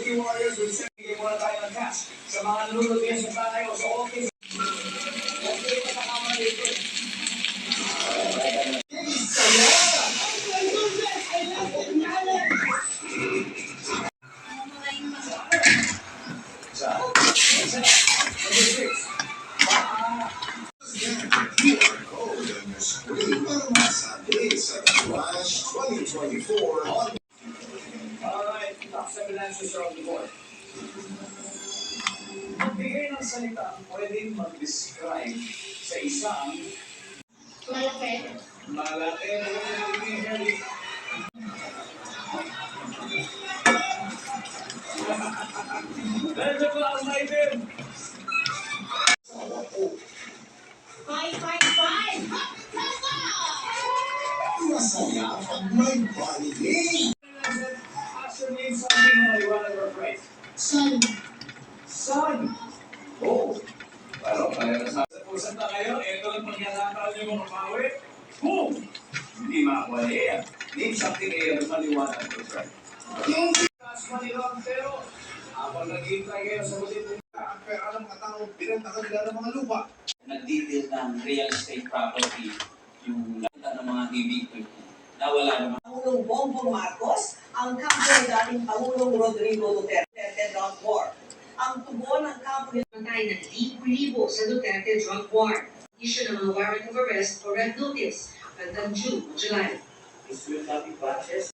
Rookie Warriors will send bigyan muna tayo ng cash sa mga nanonood ngayon sa tayo sa office. Okay, kasama dito. Alright, top 7 answers are on the board. Magbigay ng salita ang pwedeng mag-describe sa isang Malaki. malaki Medyo ko ang item. 555! Masaya pag may baliling. Actually, something na maliwanag or phrase. Son. Son! Oh! Pero kaya na sa pusan na kayo, ito ang pagkakataon niyo mga pawi. Boom! Hindi makakwali yan. Name something na maliwanag or phrase. Cash money lang, pero habang nag-iintay kayo sa mulit Ang pera ng mga tao, binenta kanila ng mga lupa. Nag-detail ng real estate property yung lahat ng mga TV equipment na wala naman. Pangulong Bongbong Marcos, ang kampo ni dating Pangulong Rodrigo Duterte drug war. Ang tubo ng kampo ni Pantay ng libo-libo sa Duterte drug war. Issue ng mga warrant of arrest o red notice hanggang June o July. This will not be batches.